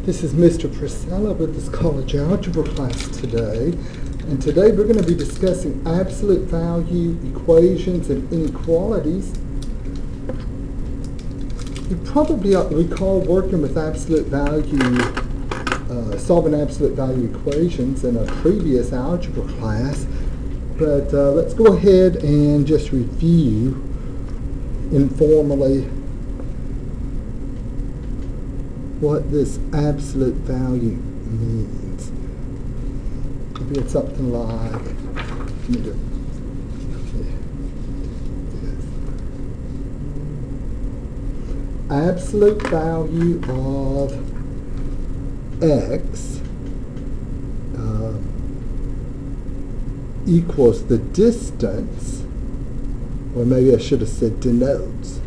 This is Mr. Precella with this college algebra class today. And today we're going to be discussing absolute value equations and inequalities. You probably recall working with absolute value, solving absolute value equations in a previous algebra class. But let's go ahead and just review informally what this absolute value means. Maybe it's something like, absolute value of x equals the distance, or maybe I should have said denotes,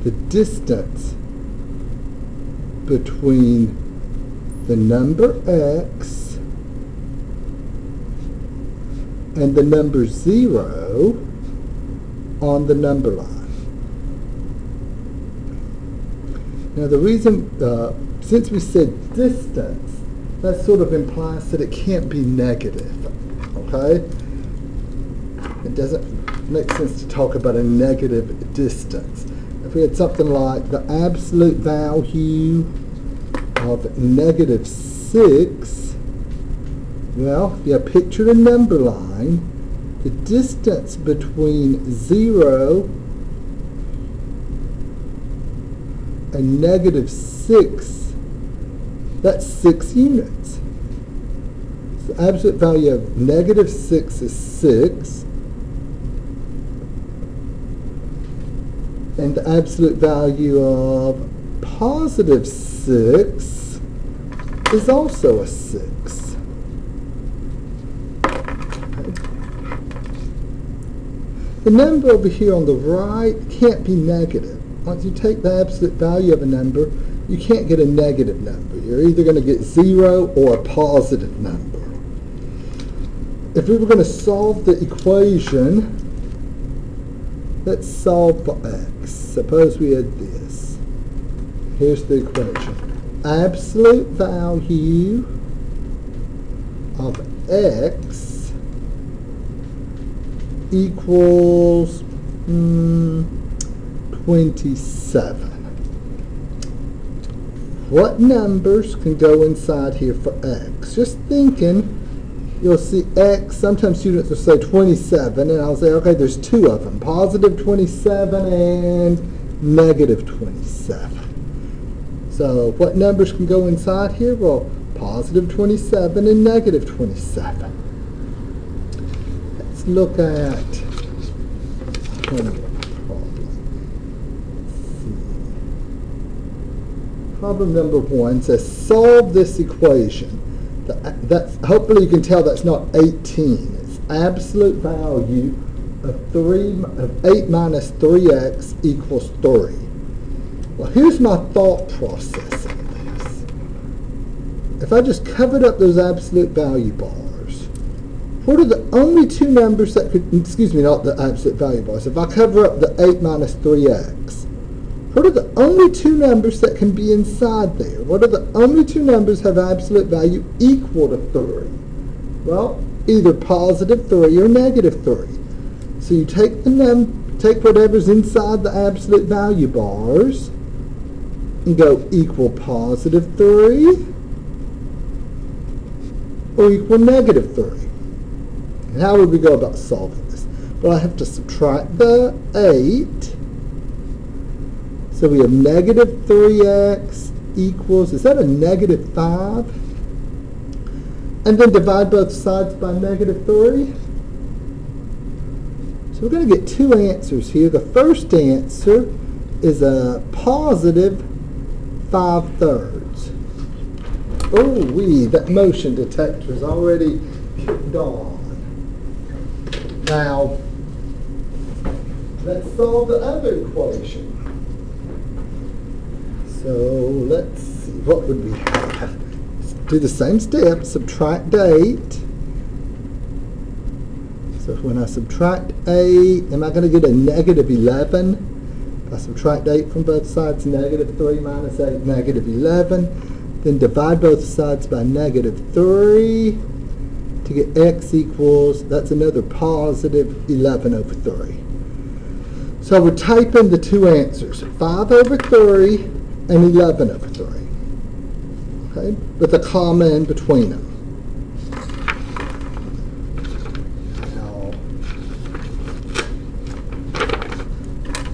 the distance between the number x and the number 0 on the number line. Now the reason, since we said distance, that sort of implies that it can't be negative, okay? It doesn't make sense to talk about a negative distance. If we had something like the absolute value of -6, well, if you picture a number line, the distance between 0 and -6, that's 6 units. So the absolute value of -6 is 6. And the absolute value of +6 is also a 6. Okay. The number over here on the right can't be negative. Once you take the absolute value of a number, you can't get a negative number. You're either going to get 0 or a positive number. If we were going to solve the equation, let's solve for x. Suppose we had this. Here's the equation. Absolute value of x equals 27. What numbers can go inside here for x? Just thinking, you'll see x, sometimes students will say 27, and I'll say, okay, there's two of them, +27 and -27. So what numbers can go inside here? Well, +27 and -27. Let's look at problem number 1 says solve this equation. That's, hopefully you can tell that's not 18. It's absolute value of 8 minus 3x equals 3. Well, here's my thought process on this. If I just covered up those absolute value bars, what are the only two numbers that could, excuse me, not the absolute value bars. If I cover up the 8 minus 3x, what are the only two numbers that can be inside there? What are the only two numbers have absolute value equal to 3? Well, either +3 or -3. So you take take whatever's inside the absolute value bars and go equal +3 or equal -3. And how would we go about solving this? Well, I have to subtract the 8. So we have -3x equals, is that a -5? And then divide both sides by -3. So we're going to get two answers here. The first answer is a +5/3. Oh, that motion detector is already kicked on. Now, let's solve the other equation. So let's see, what would we have? Let's do the same step, subtract 8. So when I subtract 8, am I going to get a -11? If I subtract 8 from both sides, -3 minus 8, -11. Then divide both sides by -3 to get x equals, that's another positive 11 over 3. So we're typing the two answers, 5 over 3 and 11 over 3, okay, with a comma in between them.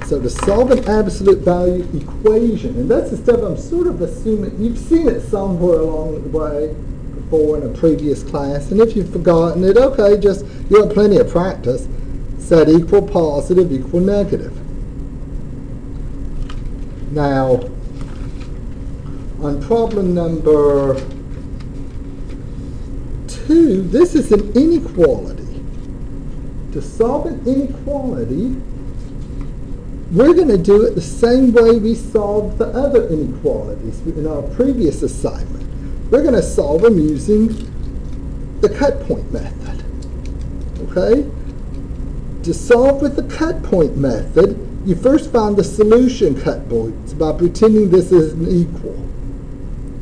So to solve an absolute value equation, and that's the stuff I'm sort of assuming, you've seen it somewhere along the way before in a previous class, and if you've forgotten it, okay, just, you have plenty of practice. Set equal positive equal negative. Now, on problem number 2, this is an inequality. To solve an inequality, we're going to do it the same way we solved the other inequalities in our previous assignment. We're going to solve them using the cutpoint method. Okay? To solve with the cutpoint method, you first find the solution cut points by pretending this is an equal.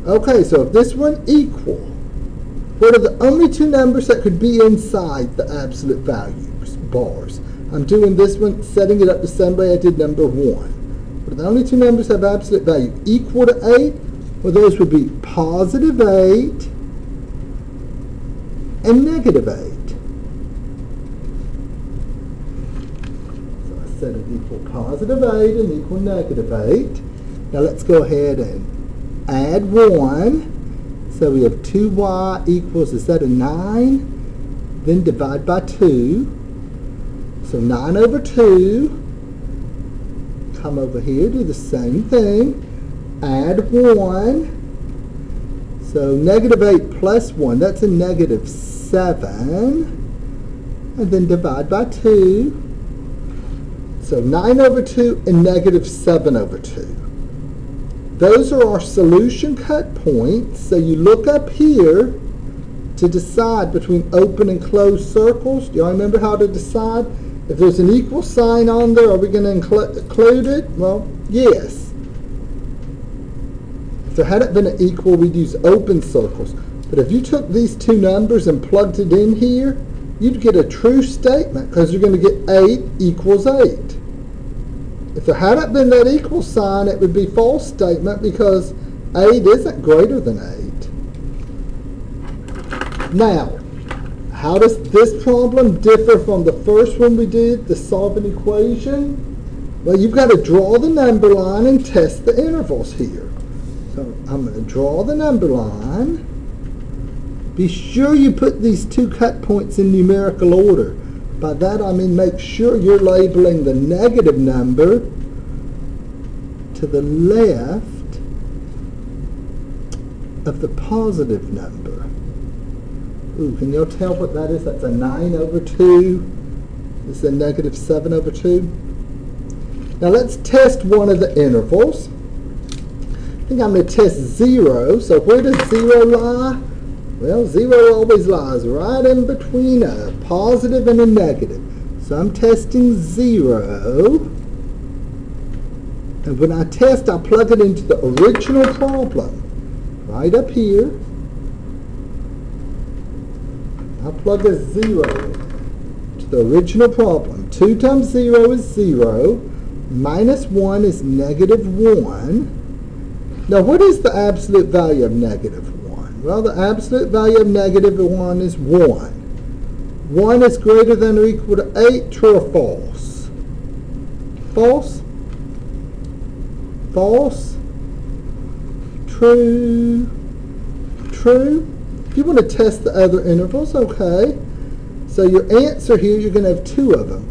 Okay, so if this one equal, what are the only two numbers that could be inside the absolute values bars? I'm doing this one, setting it up the same way I did number 1. But the only two numbers that have absolute value equal to 8, well, those would be positive 8 and negative 8. So I set it equal positive 8 and equal negative 8. Now let's go ahead and add 1. So we have 2y equals, is that a 9? Then divide by 2. So 9 over 2, come over here, do the same thing, add 1, so negative 8 plus 1, that's a negative 7, and then divide by 2, so 9 over 2 and negative 7 over 2. Those are our solution cut points, so you look up here to decide between open and closed circles. Do y'all remember how to decide? If there's an equal sign on there, are we going to include it? Well, yes. If there hadn't been an equal, we'd use open circles. But if you took these two numbers and plugged it in here, you'd get a true statement because you're going to get 8 equals 8. If there hadn't been that equal sign, it would be false statement because 8 isn't greater than 8. Now, how does this problem differ from the first one we did, the solve an equation? Well, you've got to draw the number line and test the intervals here. So I'm going to draw the number line. Be sure you put these two cut points in numerical order. By that I mean make sure you're labeling the negative number to the left of the positive number. Ooh, can you tell what that is? That's a 9 over 2. This is a negative 7 over 2. Now let's test one of the intervals. I think I'm going to test 0. So where does 0 lie? Well, 0 always lies right in between a positive and a negative. So I'm testing 0. And when I test, I plug it into the original problem. Right up here. I plug a 0 to the original problem. 2 times 0 is 0. Minus 1 is negative 1. Now, what is the absolute value of negative 1? Well, the absolute value of negative 1 is 1. 1 is greater than or equal to 8, true or false? False? False? True? True? If you want to test the other intervals, okay. So your answer here, you're going to have two of them.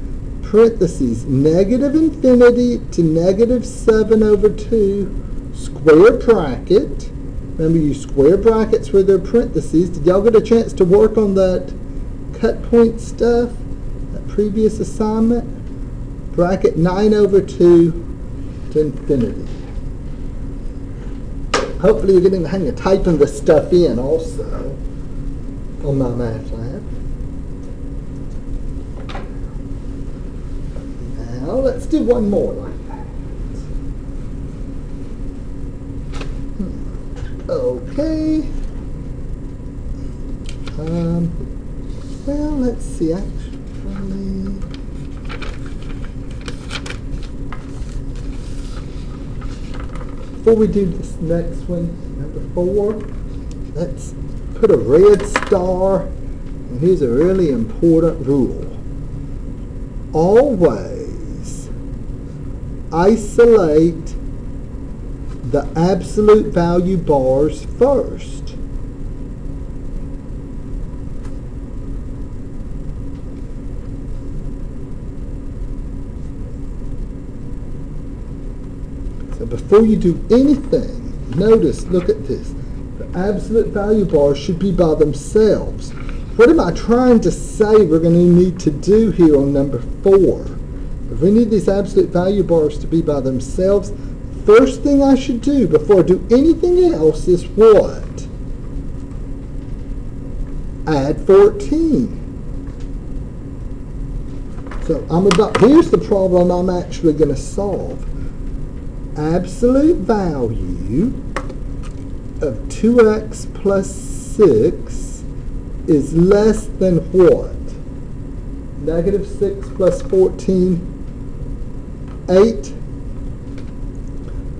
Parentheses, negative infinity to negative 7 over 2, square bracket. Remember, you square brackets where there are parentheses. Did y'all get a chance to work on that cut point stuff, that previous assignment? Bracket 9 over 2 to infinity. Hopefully you're getting the hang of typing this stuff in also on my math lab. Now let's do one more like that. Okay. Well, let's see, actually. Before we do this next one, number 4, let's put a red star. And here's a really important rule. Always isolate the absolute value bars first. So before you do anything, notice, look at this. The absolute value bars should be by themselves. What am I trying to say we're going to need to do here on number 4? If we need these absolute value bars to be by themselves, first thing I should do before I do anything else is what? Add 14. So here's the problem I'm actually going to solve. Absolute value of 2x plus 6 is less than what? Negative 6 plus 14, 8.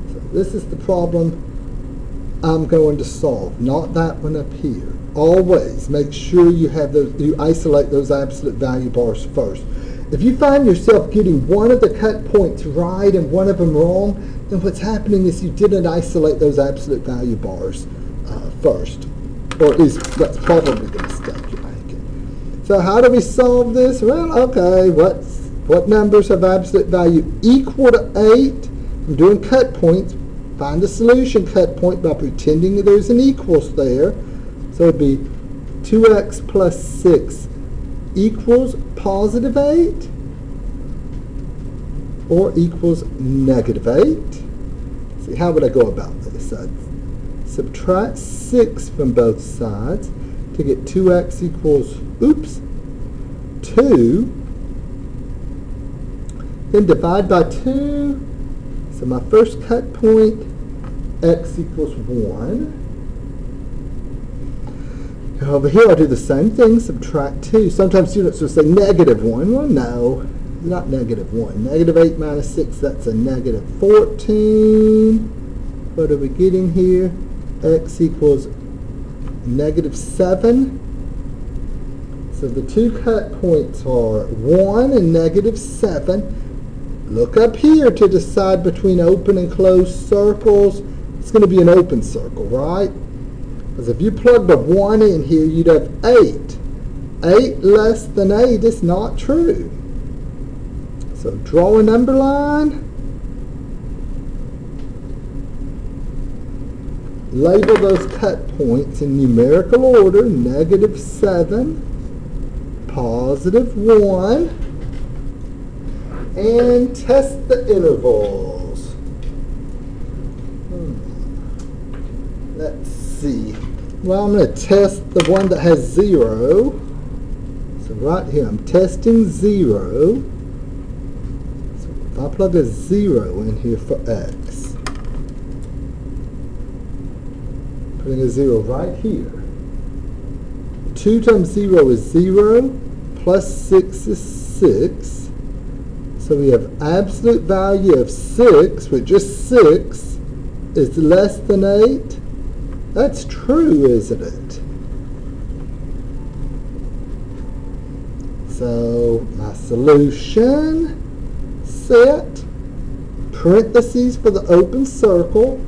So this is the problem I'm going to solve, not that one up here. Always make sure you isolate those absolute value bars first. If you find yourself getting one of the cut points right and one of them wrong, then what's happening is you didn't isolate those absolute value bars first. Or at least that's probably the mistake you're making. So how do we solve this? Well, okay, what numbers have absolute value equal to 8? I'm doing cut points. Find the solution cut point by pretending that there's an equals there. So it'd be 2x plus 6 equals positive 8 or equals negative 8. See, how would I go about this? I'd subtract 6 from both sides to get 2x equals, 2. Then divide by 2. So my first cut point, x equals 1. Over here I'll do the same thing, subtract 2. Sometimes students will say negative 1. Well, no, not negative 1. Negative 8 minus 6, that's a negative 14. What are we getting here? X equals negative 7. So the two cut points are 1 and negative 7. Look up here to decide between open and closed circles. It's going to be an open circle, right? Because if you plugged a 1 in here, you'd have 8. 8 less than 8 is not true. So draw a number line. Label those cut points in numerical order. Negative 7, positive 1, and test the intervals. Let's see. Well, I'm going to test the one that has 0. So right here, I'm testing 0. So if I plug a 0 in here for x, putting a 0 right here. 2 times 0 is 0, plus 6 is 6. So we have absolute value of 6, which is 6, is less than 8. That's true, isn't it? So my solution, set, parentheses for the open circle,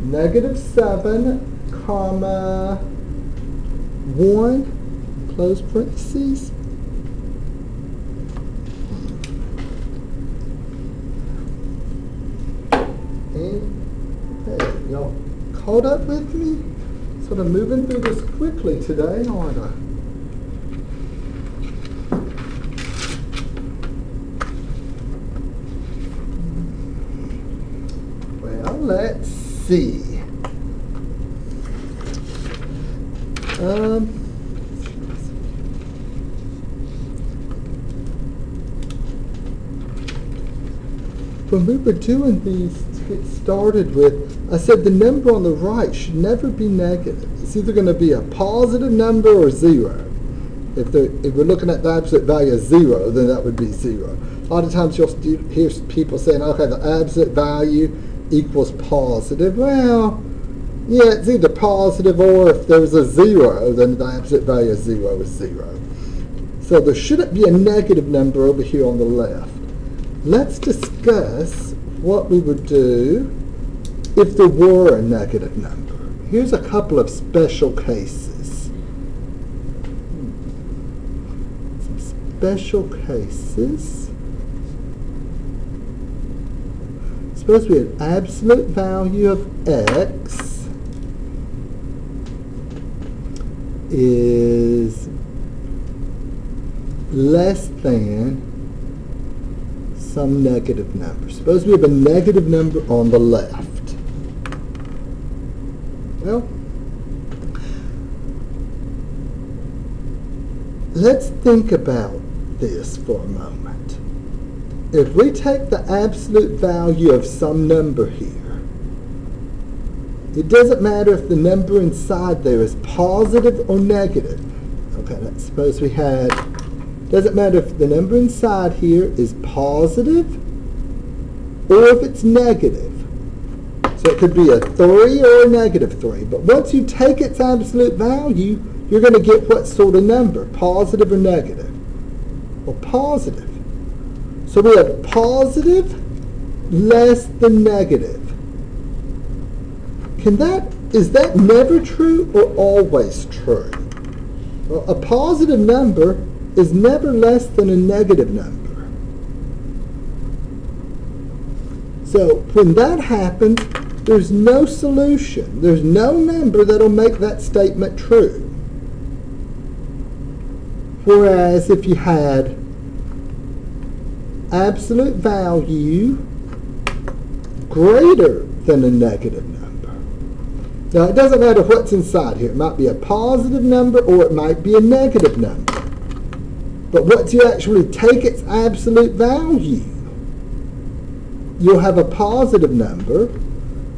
negative 7, comma, 1, close parentheses. And, hey, y'all caught up with me? Sort of moving through this quickly today, aren't I? Well, let's see. When we were doing these to get started with, I said the number on the right should never be negative. It's either going to be a positive number or 0. If we're looking at the absolute value of 0, then that would be 0. A lot of times you'll hear people saying, okay, the absolute value equals positive. Well, yeah, it's either positive, or if there's a 0, then the absolute value of 0 is 0. So there shouldn't be a negative number over here on the left. Let's discuss what we would do if there were a negative number. Here's a couple of special cases. Some special cases. Suppose we have absolute value of x is less than some negative number. Suppose we have a negative number on the left. Well, let's think about this for a moment. If we take the absolute value of some number here, it doesn't matter if the number inside there is positive or negative. Okay, let's suppose we had, doesn't matter if the number inside here is positive or if it's negative. So it could be a 3 or a negative 3. But once you take its absolute value, you're going to get what sort of number? Positive or negative? Well, positive. So we have positive less than negative. Is that never true or always true? Well, a positive number is never less than a negative number. So when that happens, there's no solution. There's no number that'll make that statement true. Whereas if you had absolute value greater than a negative number. Now, it doesn't matter what's inside here. It might be a positive number or it might be a negative number. But once you actually take its absolute value, you'll have a positive number.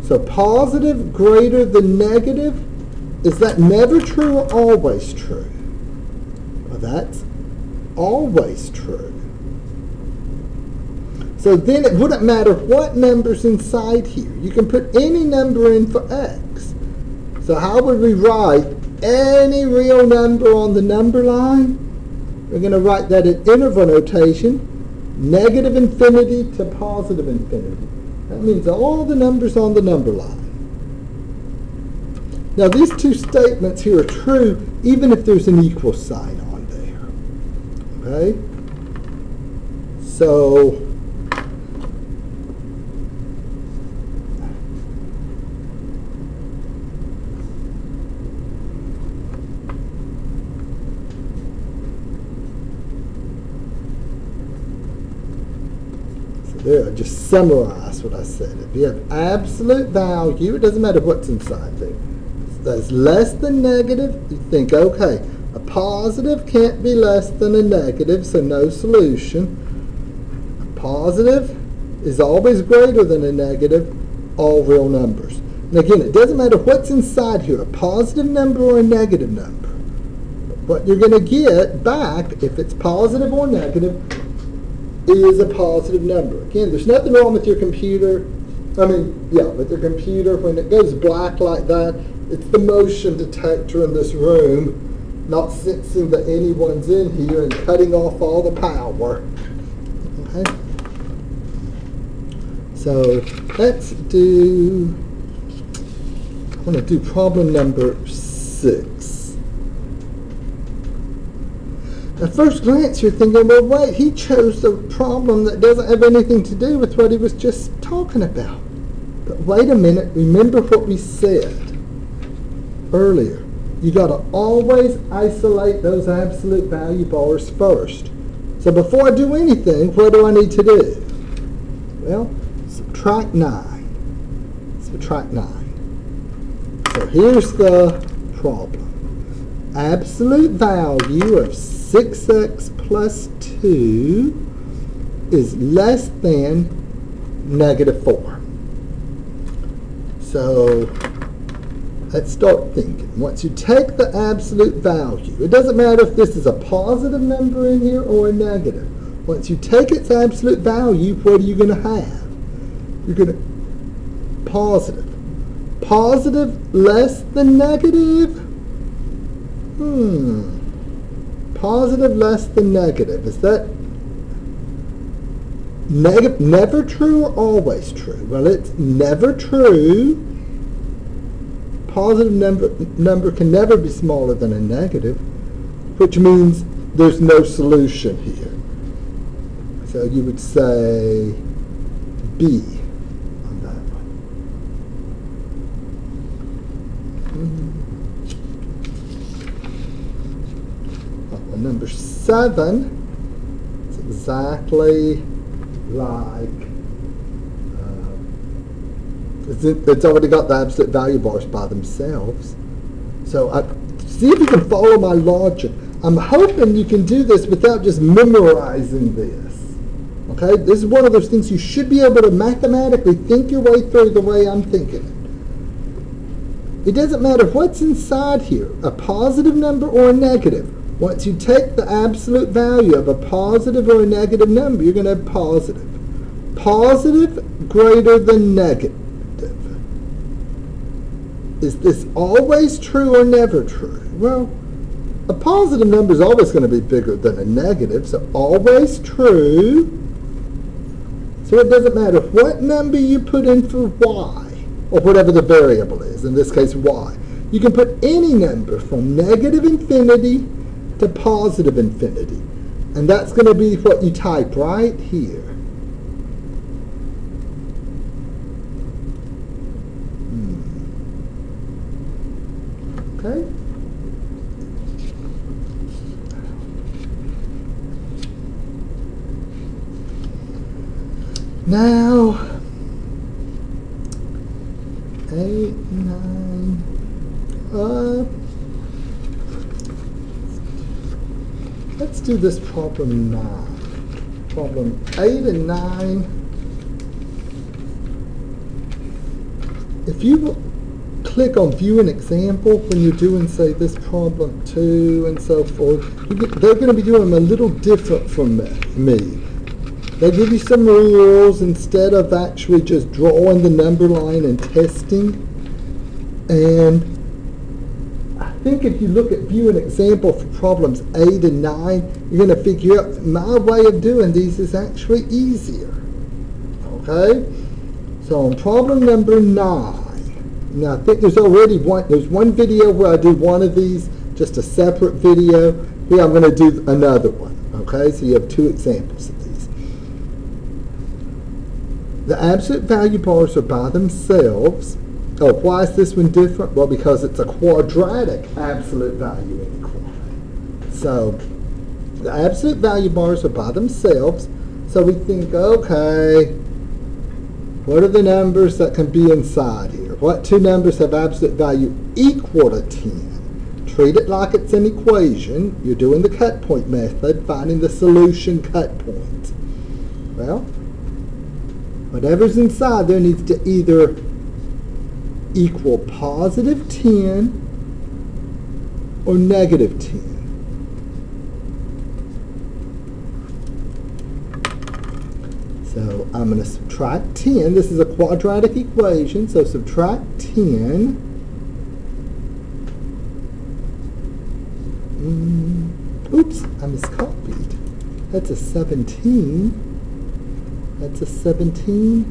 So positive greater than negative, is that never true or always true? Well, that's always true. So then it wouldn't matter what number's inside here. You can put any number in for x. So how would we write any real number on the number line? We're going to write that in interval notation, negative infinity to positive infinity. That means all the numbers on the number line. Now these two statements here are true even if there's an equal sign on there. Okay? So there, I just summarize what I said. If you have absolute value, it doesn't matter what's inside there. That's less than negative, you think, okay, a positive can't be less than a negative, so no solution. A positive is always greater than a negative, all real numbers. And again, it doesn't matter what's inside here, a positive number or a negative number. What you're going to get back, if it's positive or negative, is a positive number. Again, there's nothing wrong with your computer. With your computer, when it goes black like that, it's the motion detector in this room not sensing that anyone's in here and cutting off all the power. Okay? So let's do, I want to do problem number 6. At first glance, you're thinking, well, wait, he chose the problem that doesn't have anything to do with what he was just talking about. But wait a minute, remember what we said earlier. You got to always isolate those absolute value bars first. So before I do anything, what do I need to do? Well, subtract 9. Subtract 9. So here's the problem. Absolute value of 6x plus 2 is less than negative 4. So let's start thinking. Once you take the absolute value, it doesn't matter if this is a positive number in here or a negative. Once you take its absolute value, what are you going to have? You're going to positive. Positive less than negative? Positive less than negative. Is that never true or always true? Well, it's never true. Positive number can never be smaller than a negative, which means there's no solution here. So you would say B on that one. Number 7, it's exactly like, it's already got the absolute value bars by themselves. So see if you can follow my logic. I'm hoping you can do this without just memorizing this. Okay, this is one of those things you should be able to mathematically think your way through the way I'm thinking it. It doesn't matter what's inside here, a positive number or a negative. Once you take the absolute value of a positive or a negative number, you're going to have positive. Positive greater than negative. Is this always true or never true? Well, a positive number is always going to be bigger than a negative, so always true. So it doesn't matter what number you put in for y, or whatever the variable is, in this case y. You can put any number from negative infinity to positive infinity. And that's going to be what you type right here. Okay? Now, 8, 9, let's do this problem 9. Problem 8 and 9. If you click on view an example when you're doing, say, this problem 2 and so forth, they're going to be doing them a little different from me. They give you some rules instead of actually just drawing the number line and testing. And I think if you look at view an example for problems 8 and 9, you're going to figure out my way of doing these is actually easier. Okay? So on problem number 9, now I think there's one video where I do one of these, just a separate video. Here I'm going to do another one. Okay? So you have 2 examples of these. The absolute value bars are by themselves. Oh, why is this one different? Well, because it's a quadratic absolute value inequality. So the absolute value bars are by themselves. So we think, okay, what are the numbers that can be inside here? What 2 numbers have absolute value equal to 10? Treat it like it's an equation. You're doing the cut point method, finding the solution cut point. Well, whatever's inside there needs to either equal positive 10 or negative 10. So I'm going to subtract 10. This is a quadratic equation, so subtract 10. Oops, I miscopied. That's a 17. That's a 17.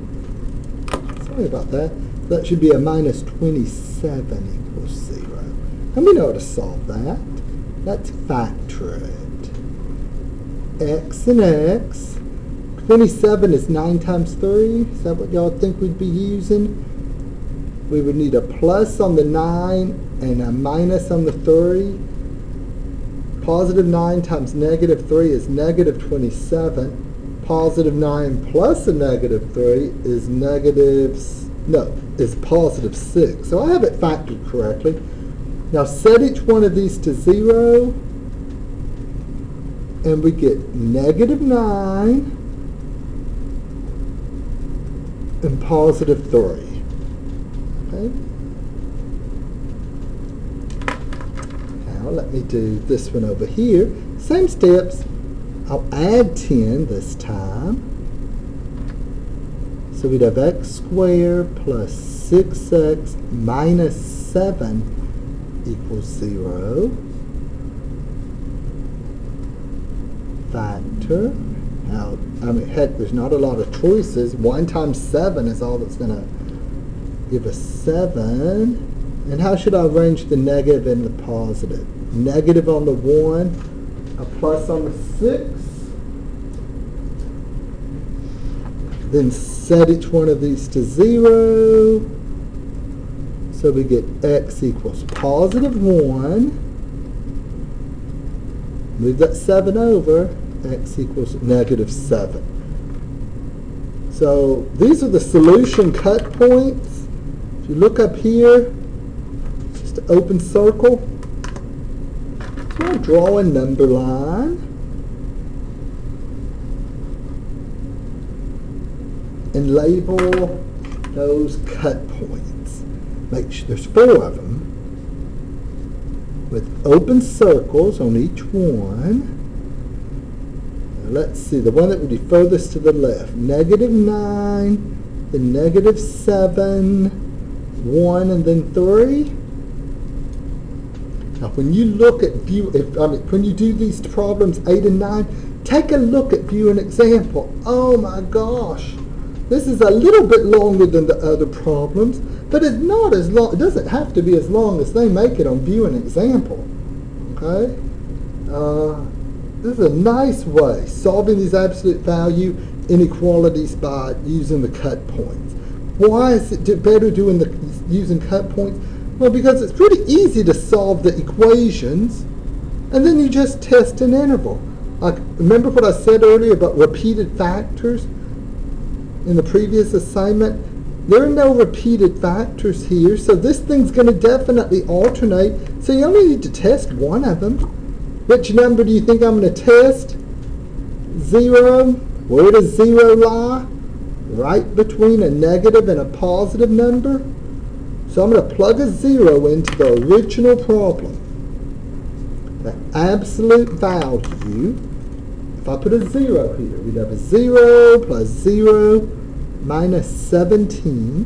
Sorry about that. That should be a minus 27 equals 0. And we know how to solve that. Let's factor it. X and X. 27 is 9 times 3. Is that what y'all think we'd be using? We would need a plus on the 9 and a minus on the 3. Positive 9 times negative 3 is negative 27. Positive 9 plus a negative 3 is positive 6. So I have it factored correctly. Now set each one of these to 0, and we get negative 9 and positive 3. Okay. Now let me do this one over here. Same steps. I'll add 10 this time. So we'd have x squared plus 6x minus 7 equals 0. Factor. Now, I mean, heck, there's not a lot of choices. 1 times 7 is all that's going to give us 7. And how should I arrange the negative and the positive? Negative on the 1, a plus on the 6. Then set each one of these to 0. So we get x equals positive 1. Move that 7 over. X equals negative 7. So these are the solution cut points. If you look up here, it's just an open circle. So I'll draw a number line. And label those cut points. Make sure there's 4 of them with open circles on each one. Now let's see, the one that would be furthest to the left, negative 9, then negative 7, 1, and then 3. Now when you look at when you do these problems 8 and 9, take a look at view an example. Oh my gosh. This is a little bit longer than the other problems, but it's not as long. It doesn't have to be as long as they make it on view and example. Okay? This is a nice way solving these absolute value inequalities by using the cut points. Why is it better using cut points? Well, because it's pretty easy to solve the equations, and then you just test an interval. Like, remember what I said earlier about repeated factors? In the previous assignment, there are no repeated factors here, so this thing's going to definitely alternate, so you only need to test one of them. Which number do you think I'm going to test? 0. Where does 0 lie? Right between a negative and a positive number. So I'm going to plug a 0 into the original problem. The absolute value, if I put a 0 here, we'd have a 0 plus 0 minus 17.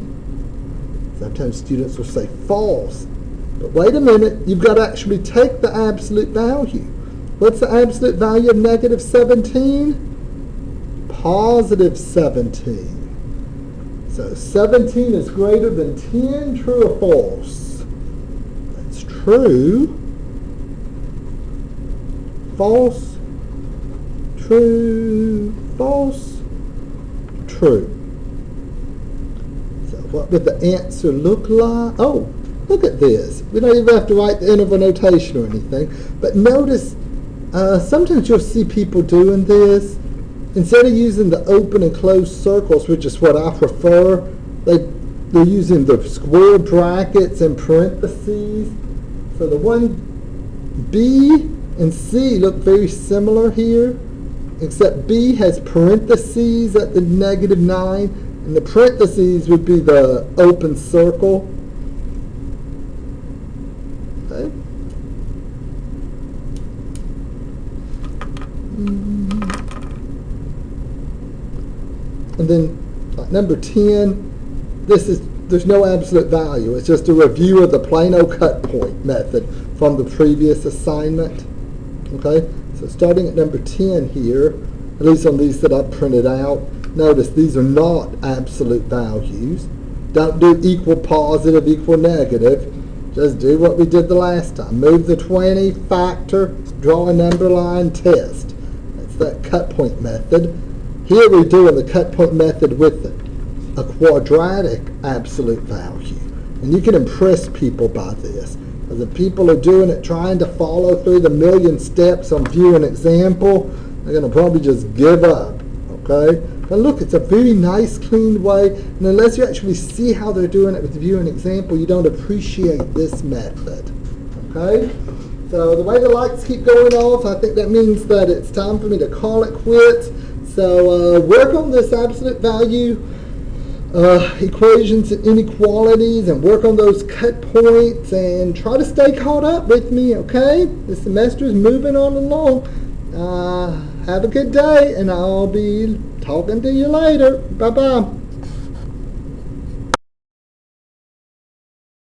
Sometimes students will say false. But wait a minute, you've got to actually take the absolute value. What's the absolute value of negative 17? Positive 17. So 17 is greater than 10, true or false? That's true. False. True, false, true. So what would the answer look like? Oh, look at this. We don't even have to write the interval notation or anything. But notice, sometimes you'll see people doing this. Instead of using the open and closed circles, which is what I prefer, they're using the square brackets and parentheses. So the one B and C look very similar here, except B has parentheses at the negative 9, and the parentheses would be the open circle. Okay. And then number 10, there's no absolute value. It's just a review of the Plano cut point method from the previous assignment. Okay, so starting at number 10 here, at least on these that I printed out, notice these are not absolute values. Don't do equal positive, equal negative. Just do what we did the last time. Move the 20, factor, draw a number line, test. That's that cut point method. Here we're doing the cut point method with a quadratic absolute value. And you can impress people by this. Because if people are doing it trying to follow through the million steps on view and example, they're going to probably just give up. Okay? But look, it's a very nice, clean way. And unless you actually see how they're doing it with view and example, you don't appreciate this method. Okay? So the way the lights keep going off, I think that means that it's time for me to call it quits. So work on this absolute value equations and inequalities and work on those cut points and try to stay caught up with me, okay? The semester is moving on along. Have a good day, and I'll be talking to you later. Bye-bye.